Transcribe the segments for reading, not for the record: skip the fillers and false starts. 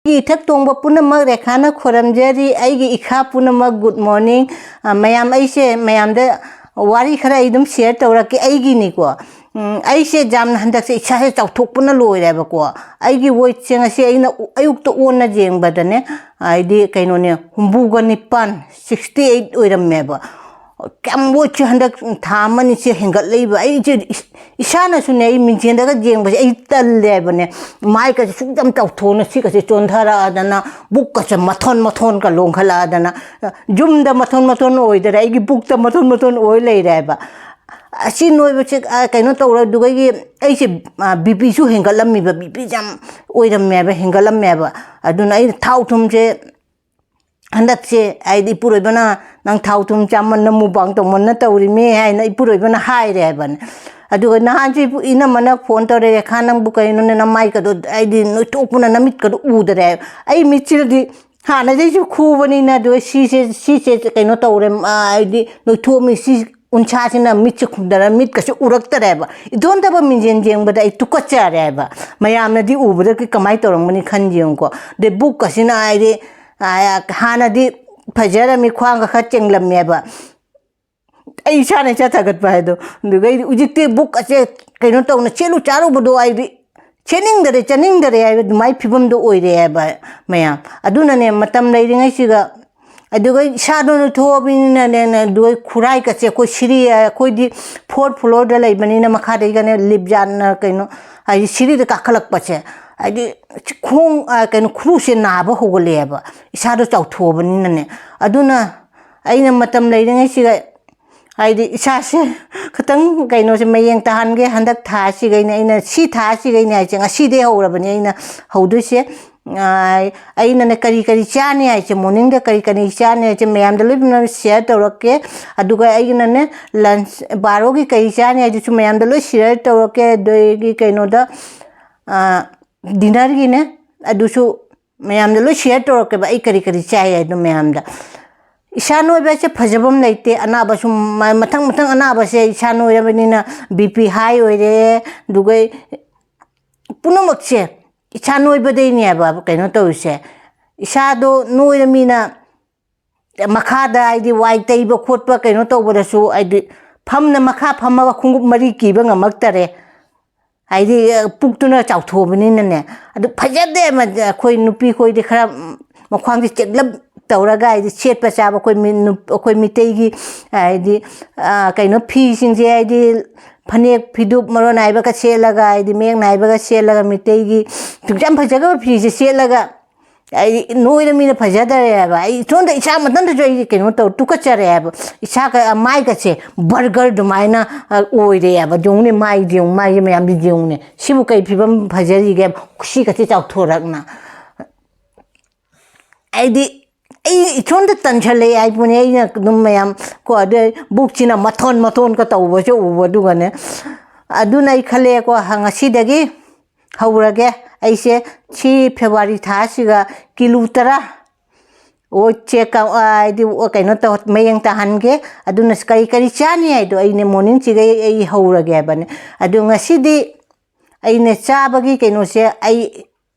Ithak tongba punama rekhana khoramjari aigi ikha punama good morning mayam aise mayam da wari khara idum share tawraki aigi ni ko aise jam handak se icha se chawthok puna loire ba ko aigi voi chenga se aina ayuk to onna jeng badane aidi kaino ne humbuga nipan 68 oiram meba kam wo chi handak thamani se hengal leiba ai je isana sune ai minjenda ga jeng ba ai tal lebane mai ka sukdam chawthona si ka se chonthara adana buk ka cha mathon ka longkhala adana jumda mathon oidara ai gi buk ta mathon oi leira ba asi noi ba che kaino tawra dugai ai se bp su hengalam mi ba bp jam oiram me ba hengalam me ba aduna ai thau thum je handak se ai di puroi bana nang thau thum chaman na mu bang to mon na tawri me hai na puroi bana hai re ban aduga na han ji ina mana phone to re khanang bu kai no na mai ka do ai di noi to puna na mit ka do u dare ai michil di ha na ji khu bani na do si se kai no tawre ai di noi to mi si uncha sina mit khudara mit ka se urak tare ba idon da ba minjen jeng ba dai tu ka cha re ba mayam na di u ba ki kamai torong mani khan jeng ko de book ka sina ai de hana di fajara mi khwang ka chenglam me ba ai chane cha thagat ba do dugai ujikte book ase kaino tawna chelu charu bodo ai di chaning dare ai mai phibam do oire ba maya aduna ne matam leiringai siga adugai shado no thobina ne dugai khurai ka che ko siri ko di 4th floor da leibani na makha dei gane libjan kaino ai siri da kakhalak pa che ai khong kaino khru se na ba hogole ba isado chawthobani ne aduna aina matam leiringai siga ai di isa se khatang kaino se mayeng tahan ge handak tha si gai na ina si tha si gai na che ngasi de horabani aina hodu se aina ne kari chane ai che morning da kari chane che mayam da lib na share tawrake aduga aina ne lunch baro gi kari chane ai chu mayam da lo share tawrake doi gi kaino da dinner gi ne adu chu mayam da lo share tawrake ba ai kari chai ai no mayam da isano ba che phajabam leite anaba sum mathang anaba se isano yabani na bp high oire dugai punamak che isano ba dei ne ba kaino to se isado noiramina makhada ai di wai tei ba khotpa kaino to ba su ai di phamna makha phamma khungup mari ki ba ngamak tare ai di puktuna chawthobani ne adu phajade ma khoi nupi khoi di khara makhwang di cheklab tauraga ai di chet pa cha ba khoi mitei gi ai di kaino phi sing je ai di phanek phidup maro nai ba ka chelaga ai di mek nai ba ka chelaga mitei gi jam phajaga phi se chelaga ai noi mi na phajada re ba ai thonda isa matan da joi kaino to tuka chare ba isa ka mai ka che burger dumaina oire ba jong ne mai jong mai me am di jong ne sibu kai phibam phajari ge khushi ka che chaw thorak na ai di ai thonda tanchale ai pune ai na dum mayam ko ade book china mathon ka taw ba che u ba du ga ne adu nai khale ko ngasidagi haurage ai se 3 February tha siga kilo tara o check ai di o kaino to mayang tahan ge adu na kari chani ai do ai ne morning chi ge ai haurage ba ne adu ngasidi ai ne chabagi kaino se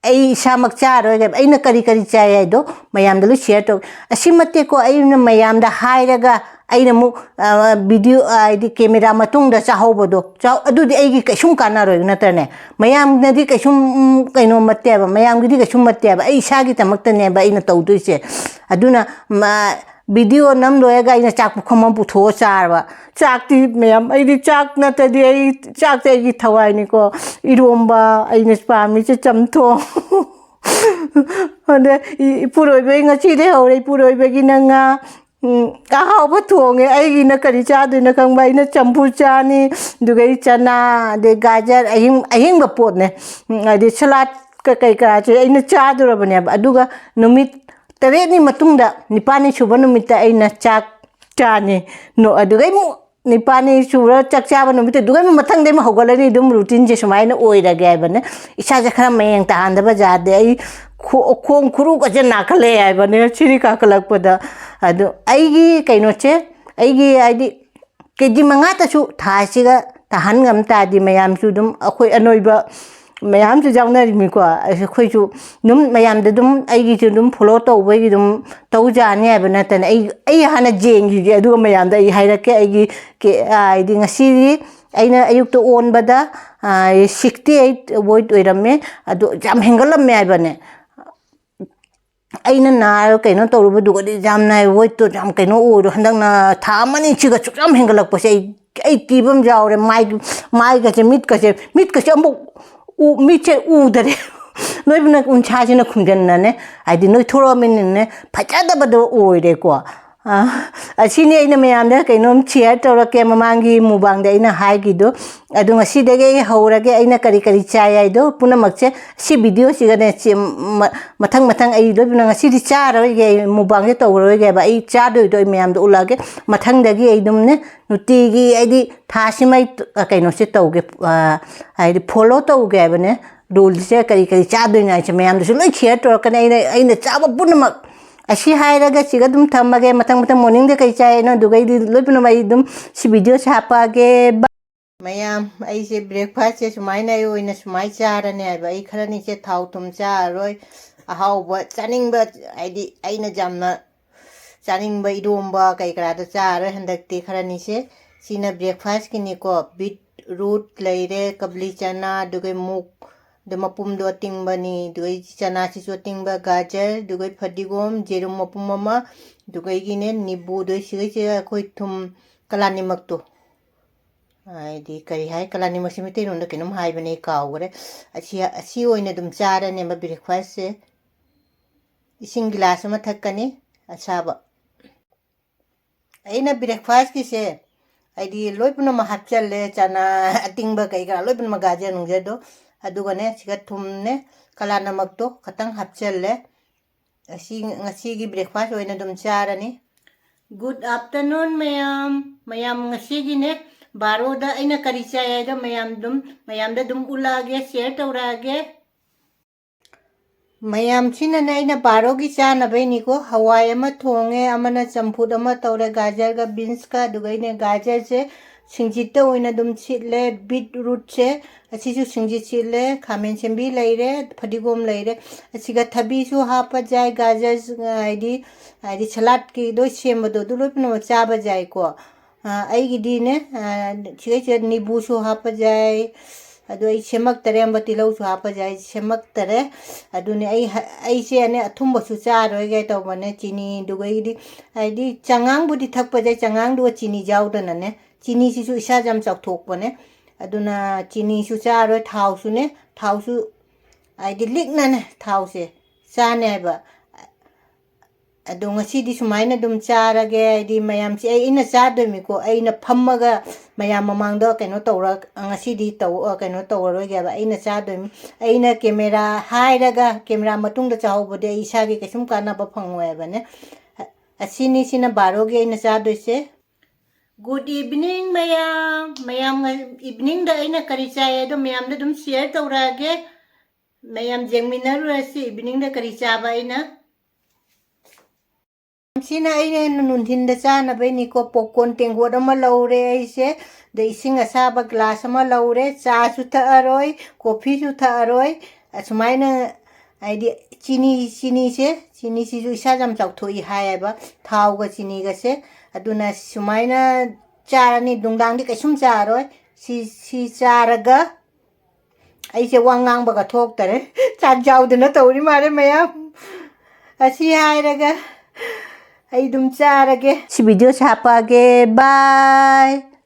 ai samak charo ge ai na kari chai ai do mayam da lu share to asimate ko ai na mayam da hairaga ai na mu video ai di camera matung da chaho bodo chaw adu di ai gi kaisum kana roi na tane mayam na di kaisum kaino matte ba mayam gi di kaisum matte ba ai sa gi tamak tane ba ai na taw du se aduna video nam loega ina chak khomam pu tho char ba chak ti mayam ai di chak na ta di ai chak te gi thawai ni ko iromba ai ne spa mi che chamtho ande puroi be nga chi de hore puroi be gi na nga ka hau ba thonge ai gi na kari cha du na kang bai na champu cha ni dugai chana de gajar ahing ba pot ne de salad ka kai ka che ai na cha du ra ba ne aduga numit tare ni matungda nipani suba numita ai na chak chani no adugai mu nipani sura chak chaba numita dugai mu mathang de ma hogalani dum routine je sumai na oira ga ba ne isa ja khara mayeng ta handa ba ja de ai khong khuru ka je na khale ai ba ne chiri ka kalak pada adu ai gi kaino che ai gi ai di keji manga ta su tha siga tahan ngam ta di mayam su dum akhoi anoi ba mayam ju jauna ri mi ko khoi ju num mayam de dum ai gi dum follow to bai gi dum tau ja ne ba na tan ai hana jeng gi adu mayam da ai haira ke ai gi ke ai di ngasi aina ayuk to on bada 68 weight oirame adu jam hengalam me ai bane aina na kaino torubu dugadi jamna weight to jam kaino oru handangna thamani chiga chukam hengalak pase ai kibam jawre mai ga mit ka ambo mit che u dare noi buna un chaji na khumjan na ne ai di noi thoro min ne phachada bado oire ko asini aina mayam da kainom share tawrake mamangi mubang da aina hai gi do adu ngasidagi haurage aina kari chai ai do punamak che si video si ga ne mathang ai do buna ngasi di cha ro ge mubang de tawro ge ba ai cha do mayam do ulage mathang dagi ai dum ne nuti gi ai di thasi mai kaino se tawge ai di follow tawge ba ne rule se kari cha do na che mayam do su loi share tawrake aina cha ba punamak ashi hairaga chiga dum thamage matang morning de kai chai no dugai di lopino mai dum si video chapa ge mayam ai se breakfast se sumai na yo ina sumai chara ne ai bai khara ni se thau tum cha roi a hau ba chaning ba ai di aina jamna chaning ba idom ba kai kra da cha ro handak ti khara ni se sina breakfast ki ni ko beet root leire kabli chana dugai muk de mapum do tingba ni dugai chana si so tingba gajar dugai phadigom jerum mapum mama dugai gi ne nibu do si che khoi thum kalani mak to ai di kai hai kalani mak simite ron da kenum hai bane kaw gore asi oina dum chara ne ba breakfast se ising glass ma thakani achaba aina breakfast ki se ai di loipuna ma hapchal le chana atingba kai ga loipuna ma gajar nungje do adugane siga thumne kala namak to khatang hapchalle asi ngasi gi breakfast oina dum charani good afternoon mayam ngasi gi ne baroda aina kari chaya da mayam da dum ulage share taurage mayam china na aina baro gi chana bai ni ko hawai ama thonge amana champut ama taure gajar ga beans ka dugai ne gajar se singjita oina dum chitle beet root se asisu singji chile khamen sembi leire phadigom leire asiga thabi su hapa jai gajar aidi salad ki do semba do loi pno chaba jai ko ai gi di ne chigai nibu su hapa jai adu ai semak tare ambati lau su hapa jai semak tare adu ne ai se ne athumba su cha roi ge to bane chini dugai di ai di changang budi thakpa jai changang do chini jaw da ne chini si su isa jam chak thok bane aduna chini su cha roi thau su ne thau su ai di lik na ne thau se cha ne ba adu ngasi di sumaina dum chara ge ai di mayam si ai ina cha do mi ko ai na phammaga mayam mamang do kaino tawra ngasi di taw kaino tawroi ge ba ai na cha do mi ai na camera hairaga camera matung da chaw bode isa ge kesum kana ba phangwe ba ne asini sina baro ge ina cha do se good evening mayam evening da ina kari chaya do mayam da dum share tawrage mayam jengminar rasi evening da kari chaba ina sina aina nunthin da chana bai ni ko popcorn tengo da ma laure ai se de ising asaba glass ma laure cha su tha aroi coffee su tha aroi asmaina ai di chini si su isa jam chau thoi hai ba thau ga chini ga se aduna sumaina charani dungdang di kaisum charoi si charaga ai se wangang ba ga thok tare cha jaw de na tori mare mayam asi hai raga ai dum charage si video chapa ge bye